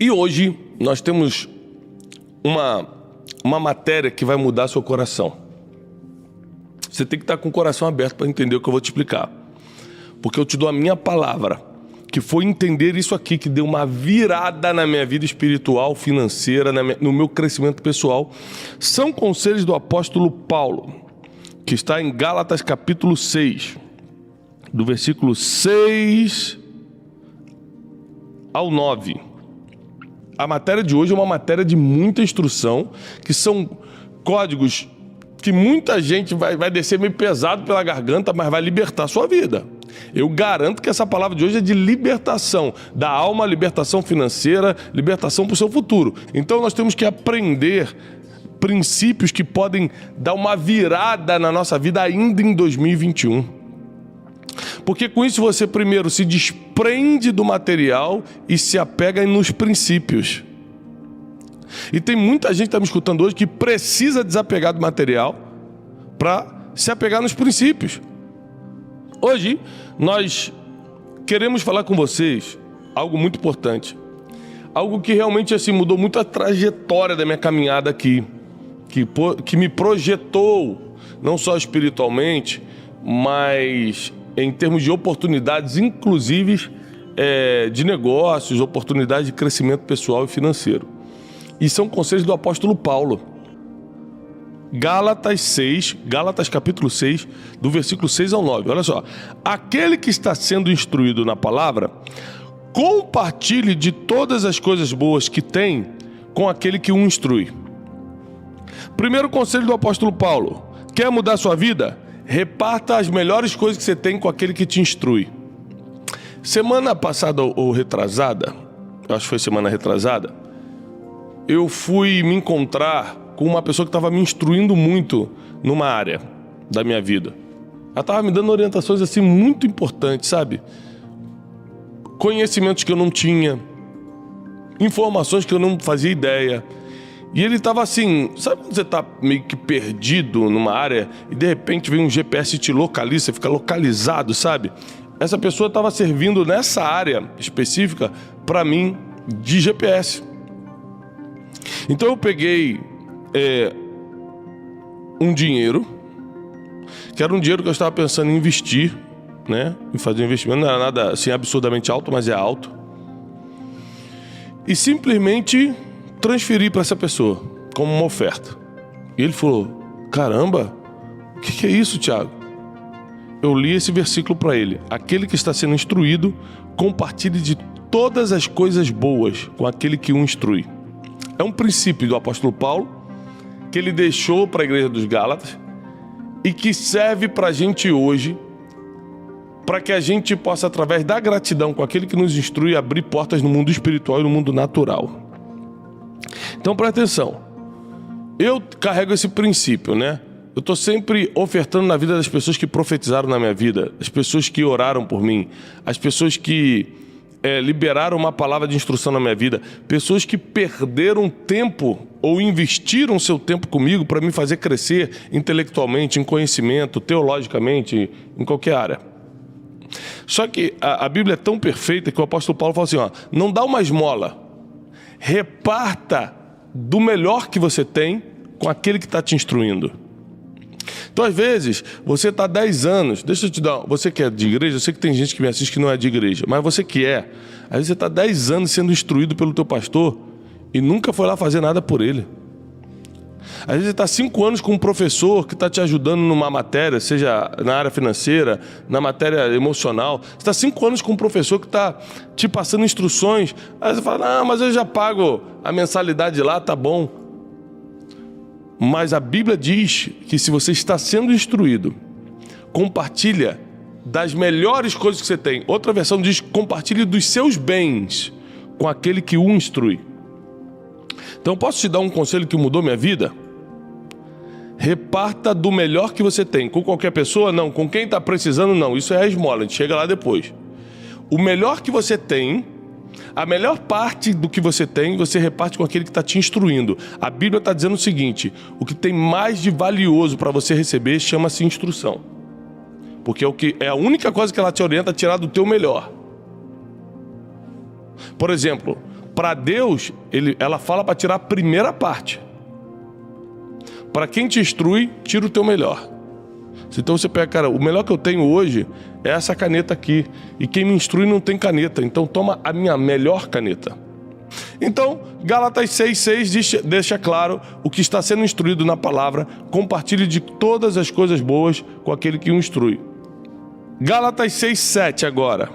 E hoje nós temos uma matéria que vai mudar seu coração. Você tem que estar com o coração aberto para entender o que eu vou te explicar. Porque eu te dou a minha palavra, que foi entender isso aqui, que deu uma virada na minha vida espiritual, financeira, no meu crescimento pessoal. São conselhos do apóstolo Paulo, que está em Gálatas capítulo 6, do versículo 6 ao 9. A matéria de hoje é uma matéria de muita instrução, que são códigos que muita gente vai descer meio pesado pela garganta, mas vai libertar a sua vida. Eu garanto que essa palavra de hoje é de libertação da alma, libertação financeira, libertação para o seu futuro. Então nós temos que aprender princípios que podem dar uma virada na nossa vida ainda em 2021. Porque com isso você primeiro se desprende do material e se apega nos princípios. E tem muita gente que está me escutando hoje que precisa desapegar do material para se apegar nos princípios. Hoje nós queremos falar com vocês algo muito importante. Algo que realmente assim, mudou muito a trajetória da minha caminhada aqui. Que me projetou, não só espiritualmente, mas em termos de oportunidades, inclusive de negócios, oportunidades de crescimento pessoal e financeiro. E são conselhos do apóstolo Paulo. Gálatas capítulo 6, do versículo 6 ao 9. Olha só. Aquele que está sendo instruído na palavra, compartilhe de todas as coisas boas que tem com aquele que o instrui. Primeiro conselho do apóstolo Paulo. Quer mudar sua vida? Reparta as melhores coisas que você tem com aquele que te instrui. Semana passada ou retrasada, acho que foi semana retrasada, eu fui me encontrar com uma pessoa que estava me instruindo muito numa área da minha vida. Ela estava me dando orientações assim muito importantes, sabe? Conhecimentos que eu não tinha, informações que eu não fazia ideia. E ele estava assim, sabe quando você está meio que perdido numa área e de repente vem um GPS e te localiza, você fica localizado, sabe? Essa pessoa estava servindo nessa área específica para mim de GPS. Então eu peguei um dinheiro, que era um dinheiro que eu estava pensando em investir, né? Em fazer um investimento, não era nada assim absurdamente alto, mas é alto. E simplesmente transferi para essa pessoa como uma oferta. E ele falou: caramba, o que é isso, Thiago? Eu li esse versículo para ele: aquele que está sendo instruído, compartilhe de todas as coisas boas com aquele que o instrui. É um princípio do apóstolo Paulo que ele deixou para a igreja dos Gálatas e que serve para a gente hoje, para que a gente possa, através da gratidão com aquele que nos instrui, abrir portas no mundo espiritual e no mundo natural. Então presta atenção, eu carrego esse princípio, né? Eu estou sempre ofertando na vida das pessoas que profetizaram na minha vida, as pessoas que oraram por mim, as pessoas que liberaram uma palavra de instrução na minha vida, pessoas que perderam tempo ou investiram seu tempo comigo para me fazer crescer intelectualmente, em conhecimento, teologicamente, em qualquer área. Só que a Bíblia é tão perfeita que o apóstolo Paulo fala assim, ó, não dá uma esmola, reparta do melhor que você tem com aquele que está te instruindo. Então, às vezes, você está há 10 anos, deixa eu te dar, você que é de igreja, eu sei que tem gente que me assiste que não é de igreja, mas você que é, às vezes você está 10 anos sendo instruído pelo teu pastor e nunca foi lá fazer nada por ele. Às vezes você está 5 anos com um professor que está te ajudando numa matéria, seja na área financeira, na matéria emocional. Você está 5 anos com um professor que está te passando instruções. Aí você fala, mas eu já pago a mensalidade lá, tá bom. Mas a Bíblia diz que se você está sendo instruído, compartilha das melhores coisas que você tem. Outra versão diz, compartilhe dos seus bens com aquele que o instrui. Então, posso te dar um conselho que mudou minha vida? Reparta do melhor que você tem. Com qualquer pessoa? Não. Com quem está precisando? Não. Isso é a esmola, a gente chega lá depois. O melhor que você tem, a melhor parte do que você tem, você reparte com aquele que está te instruindo. A Bíblia está dizendo o seguinte, o que tem mais de valioso para você receber chama-se instrução. Porque é a única coisa que ela te orienta a tirar do teu melhor. Por exemplo, Para Deus, ela fala para tirar a primeira parte. Para quem te instrui, tira o teu melhor. Então você pega, cara, o melhor que eu tenho hoje é essa caneta aqui. E quem me instrui não tem caneta. Então toma a minha melhor caneta. Então, Gálatas 6,6 deixa claro o que está sendo instruído na palavra. Compartilhe de todas as coisas boas com aquele que o instrui. Gálatas 6,7 agora.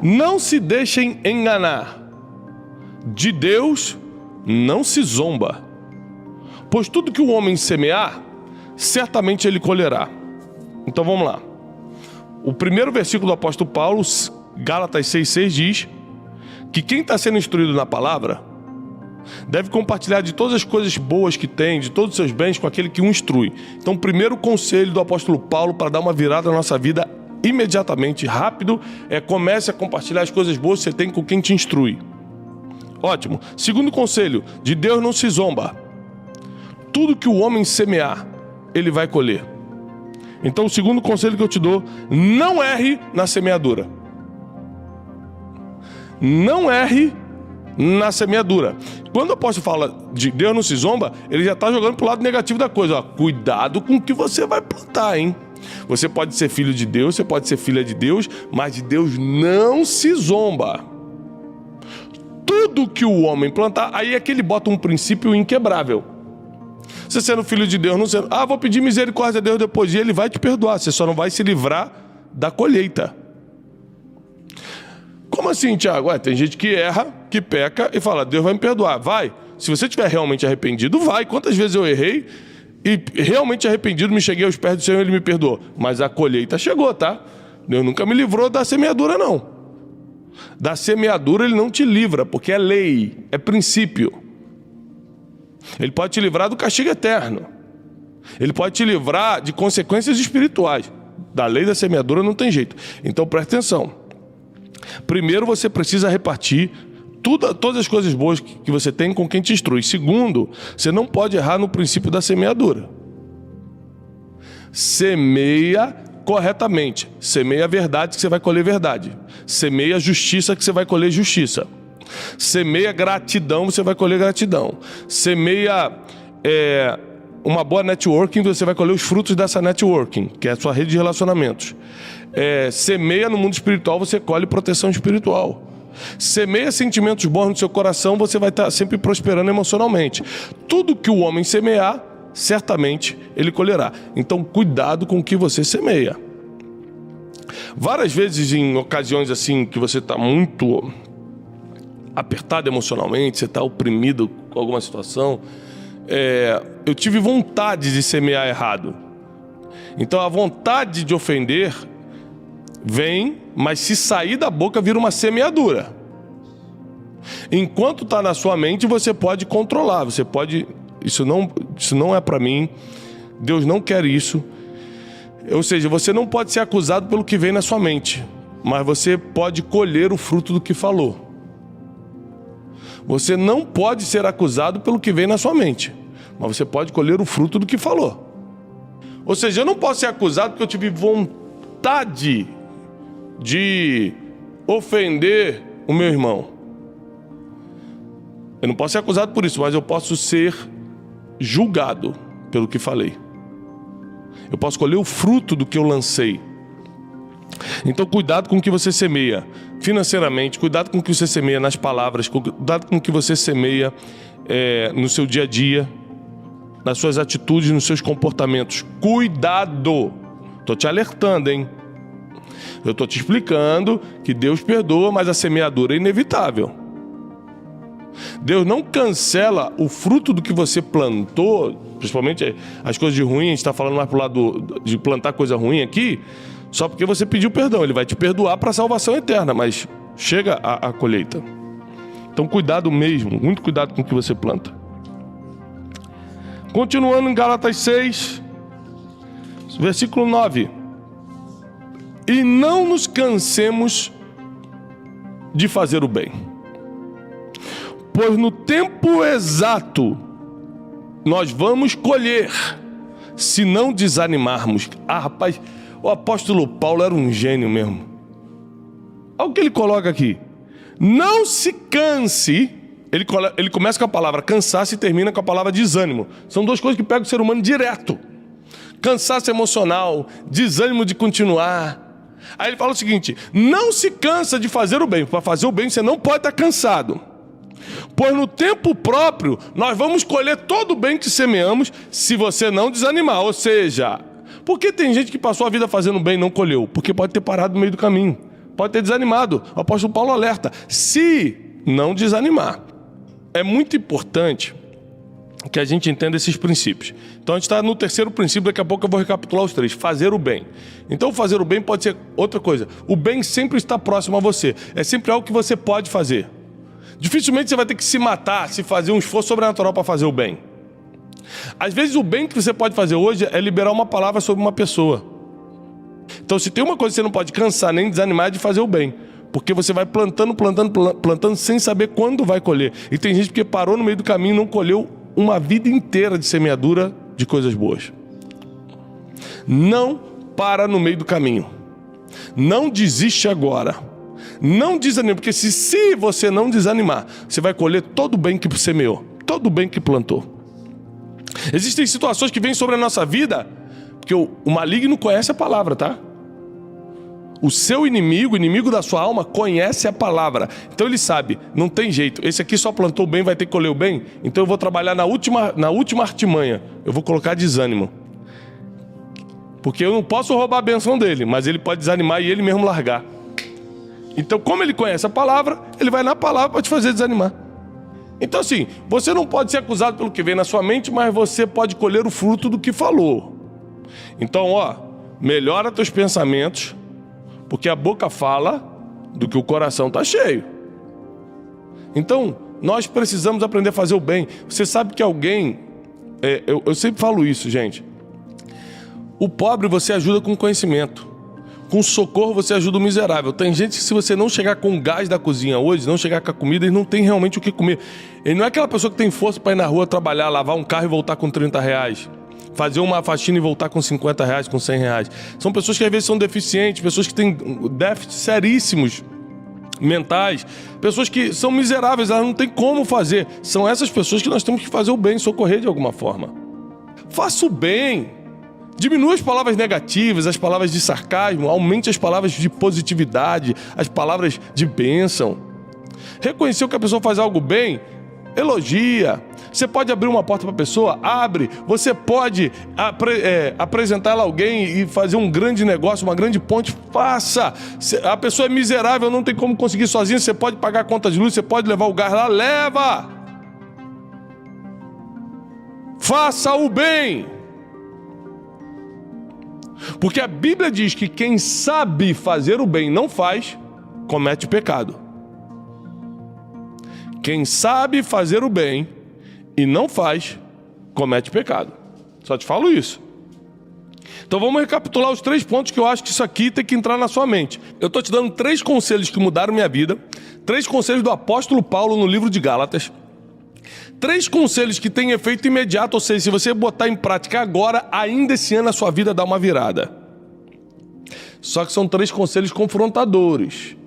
Não se deixem enganar. De Deus não se zomba. Pois tudo que o homem semear, certamente ele colherá. Então vamos lá. O primeiro versículo do apóstolo Paulo, Gálatas 6,6, diz que quem está sendo instruído na palavra deve compartilhar de todas as coisas boas que tem, de todos os seus bens com aquele que o instrui. Então o primeiro conselho do apóstolo Paulo para dar uma virada na nossa vida imediatamente, rápido, comece a compartilhar as coisas boas que você tem com quem te instrui. Ótimo. Segundo conselho, de Deus não se zomba. Tudo que o homem semear, ele vai colher. Então o segundo conselho que eu te dou, não erre na semeadura. Não erre na semeadura. Quando o apóstolo fala de Deus não se zomba, ele já está jogando para o lado negativo da coisa. Ó, cuidado com o que você vai plantar, hein? Você pode ser filho de Deus, você pode ser filha de Deus, mas de Deus não se zomba. Tudo que o homem plantar, aí é que ele bota um princípio inquebrável. Você sendo filho de Deus, não sendo, vou pedir misericórdia a Deus depois, e ele vai te perdoar, você só não vai se livrar da colheita. Como assim, Tiago? Tem gente que erra, que peca e fala, Deus vai me perdoar. Vai. Se você estiver realmente arrependido, vai. Quantas vezes eu errei e realmente arrependido, me cheguei aos pés do Senhor e Ele me perdoou. Mas a colheita chegou, tá? Deus nunca me livrou da semeadura, não. Da semeadura Ele não te livra, porque é lei, é princípio. Ele pode te livrar do castigo eterno. Ele pode te livrar de consequências espirituais. Da lei da semeadura não tem jeito. Então presta atenção. Primeiro, você precisa repartir todas as coisas boas que você tem com quem te instrui. Segundo, você não pode errar no princípio da semeadura. Semeia corretamente. Semeia a verdade que você vai colher verdade. Semeia a justiça que você vai colher justiça. Semeia gratidão, você vai colher gratidão. Semeia uma boa networking, você vai colher os frutos dessa networking, que é a sua rede de relacionamentos. Semeia no mundo espiritual, você colhe proteção espiritual. Semeia sentimentos bons no seu coração, você vai estar sempre prosperando emocionalmente. Tudo que o homem semear, certamente ele colherá. Então cuidado com o que você semeia. Várias vezes, em ocasiões assim que você está muito apertado emocionalmente, você está oprimido com alguma situação, eu tive vontade de semear errado. Então a vontade de ofender vem, mas se sair da boca vira uma semeadura. Enquanto está na sua mente, você pode controlar, você pode... Isso não é para mim, Deus não quer isso. Ou seja, você não pode ser acusado pelo que vem na sua mente, mas você pode colher o fruto do que falou. Você não pode ser acusado pelo que vem na sua mente, mas você pode colher o fruto do que falou. Ou seja, eu não posso ser acusado porque eu tive vontade de ofender o meu irmão. Eu não posso ser acusado por isso, mas eu posso ser julgado pelo que falei. Eu posso colher o fruto do que eu lancei. Então cuidado com o que você semeia financeiramente, cuidado com o que você semeia nas palavras, cuidado com o que você semeia no seu dia a dia, nas suas atitudes, nos seus comportamentos. Cuidado! Estou te alertando, hein? Eu estou te explicando que Deus perdoa, mas a semeadura é inevitável. Deus não cancela o fruto do que você plantou, principalmente as coisas de ruim, a gente está falando mais pro lado de plantar coisa ruim aqui, só porque você pediu perdão. Ele vai te perdoar para a salvação eterna, mas chega a colheita. Então cuidado mesmo, muito cuidado com o que você planta. Continuando em Gálatas 6, versículo 9. E não nos cansemos de fazer o bem, pois no tempo exato nós vamos colher, se não desanimarmos. Rapaz, o apóstolo Paulo era um gênio mesmo. Olha o que ele coloca aqui. Não se canse. Ele começa com a palavra cansaço e termina com a palavra desânimo. São duas coisas que pegam o ser humano direto. Cansaço emocional, desânimo de continuar. Aí ele fala o seguinte: não se cansa de fazer o bem. Para fazer o bem você não pode estar cansado. Pois no tempo próprio nós vamos colher todo o bem que semeamos, se você não desanimar. Ou seja, por que tem gente que passou a vida fazendo bem e não colheu? Porque pode ter parado no meio do caminho, pode ter desanimado. O apóstolo Paulo alerta: se não desanimar. É muito importante que a gente entenda esses princípios. Então a gente está no terceiro princípio, daqui a pouco eu vou recapitular os três. Fazer o bem. Então fazer o bem pode ser outra coisa. O bem sempre está próximo a você. É sempre algo que você pode fazer. Dificilmente você vai ter que se matar, se fazer um esforço sobrenatural para fazer o bem. Às vezes o bem que você pode fazer hoje é liberar uma palavra sobre uma pessoa. Então se tem uma coisa que você não pode cansar nem desanimar é de fazer o bem. Porque você vai plantando sem saber quando vai colher. E tem gente que parou no meio do caminho e não colheu uma vida inteira de semeadura de coisas boas. Não para no meio do caminho. Não desiste agora. Não desanime, porque se você não desanimar, você vai colher todo o bem que semeou, todo o bem que plantou. Existem situações que vêm sobre a nossa vida, porque o maligno conhece a palavra, tá? O seu inimigo, o inimigo da sua alma, conhece a palavra. Então ele sabe, não tem jeito. Esse aqui só plantou o bem, vai ter que colher o bem. Então eu vou trabalhar na última artimanha. Eu vou colocar desânimo. Porque eu não posso roubar a benção dele, mas ele pode desanimar e ele mesmo largar. Então, como ele conhece a palavra, ele vai na palavra para te fazer desanimar. Então assim, você não pode ser acusado pelo que vem na sua mente, mas você pode colher o fruto do que falou. Então, melhora teus pensamentos, porque a boca fala do que o coração está cheio. Então, nós precisamos aprender a fazer o bem. Você sabe que alguém... eu sempre falo isso, gente. O pobre você ajuda com conhecimento. Com socorro você ajuda o miserável. Tem gente que se você não chegar com o gás da cozinha hoje, não chegar com a comida, ele não tem realmente o que comer. Ele não é aquela pessoa que tem força para ir na rua trabalhar, lavar um carro e voltar com R$30. Fazer uma faxina e voltar com R$50, com R$100. São pessoas que às vezes são deficientes, pessoas que têm déficits seríssimos mentais, pessoas que são miseráveis, elas não têm como fazer. São essas pessoas que nós temos que fazer o bem, socorrer de alguma forma. Faça o bem. Diminua as palavras negativas, as palavras de sarcasmo, aumente as palavras de positividade, as palavras de bênção. Reconheceu que a pessoa faz algo bem? Elogia. Você pode abrir uma porta para a pessoa? Abre. Você pode apresentar ela a alguém e fazer um grande negócio, uma grande ponte? Faça. A pessoa é miserável, não tem como conseguir sozinha, você pode pagar a conta de luz, você pode levar o gás lá, leva. Faça o bem. Porque a Bíblia diz que quem sabe fazer o bem e não faz, comete pecado. Quem sabe fazer o bem e não faz, comete pecado. Só te falo isso. Então vamos recapitular os 3 pontos que eu acho que isso aqui tem que entrar na sua mente. Eu estou te dando 3 conselhos que mudaram minha vida. 3 conselhos do apóstolo Paulo no livro de Gálatas. 3 conselhos que têm efeito imediato, ou seja, se você botar em prática agora, ainda esse ano a sua vida dá uma virada. Só que são 3 conselhos confrontadores.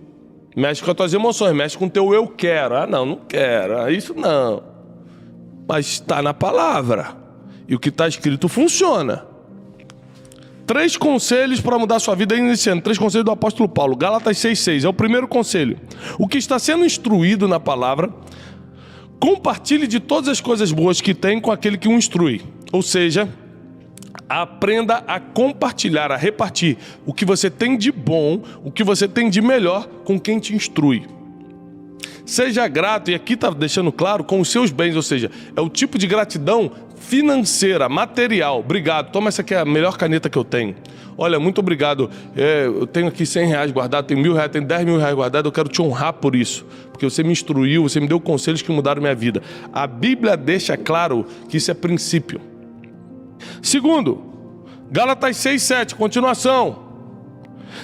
Mexe com as tuas emoções, mexe com o teu eu quero. Ah, não quero, isso não. Mas está na palavra. E o que está escrito funciona. 3 conselhos para mudar a sua vida ainda esse ano. 3 conselhos do apóstolo Paulo. Gálatas 6,6. É o primeiro conselho. O que está sendo instruído na palavra, compartilhe de todas as coisas boas que tem com aquele que o instrui. Ou seja, aprenda a compartilhar, a repartir o que você tem de bom, o que você tem de melhor com quem te instrui. Seja grato, e aqui está deixando claro, com os seus bens, ou seja, é o tipo de gratidão financeira, material. Obrigado, toma essa aqui, é a melhor caneta que eu tenho. Olha, muito obrigado, eu tenho aqui R$100 guardado, tenho R$1.000, tenho R$10.000 guardado, eu quero te honrar por isso, porque você me instruiu, você me deu conselhos que mudaram minha vida. A Bíblia deixa claro que isso é princípio. Segundo, Gálatas 6,7, continuação.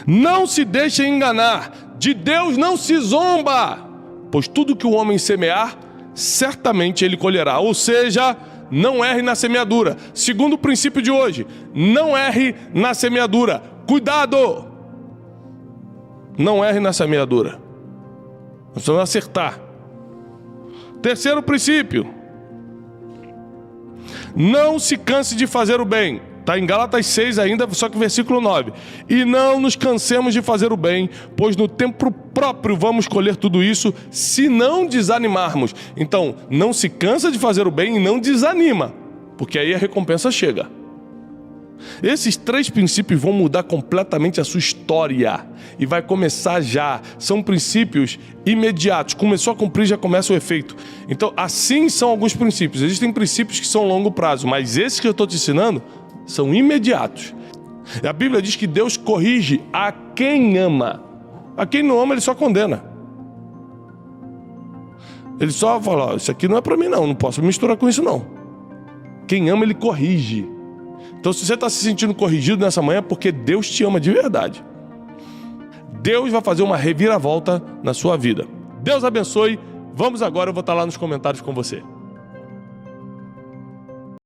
Não se deixem enganar, de Deus não se zomba, pois tudo que o homem semear, certamente ele colherá. Ou seja, não erre na semeadura. Segundo princípio de hoje, não erre na semeadura. Cuidado! Não erre na semeadura. Nós precisamos acertar. Terceiro princípio. Não se canse de fazer o bem. Está em Gálatas 6 ainda, só que versículo 9. E não nos cansemos de fazer o bem, pois no tempo próprio vamos colher tudo isso, se não desanimarmos. Então, não se cansa de fazer o bem e não desanima, porque aí a recompensa chega. Esses 3 princípios vão mudar completamente a sua história e vai começar já. São princípios imediatos. Começou a cumprir, já começa o efeito. Então, assim são alguns princípios. Existem princípios que são a longo prazo, mas esses que eu estou te ensinando são imediatos. E a Bíblia diz que Deus corrige a quem ama. A quem não ama, Ele só condena. Ele só fala, isso aqui não é para mim não posso me misturar com isso não. Quem ama, Ele corrige. Então, se você está se sentindo corrigido nessa manhã, é porque Deus te ama de verdade. Deus vai fazer uma reviravolta na sua vida. Deus abençoe. Vamos agora, eu vou estar lá nos comentários com você.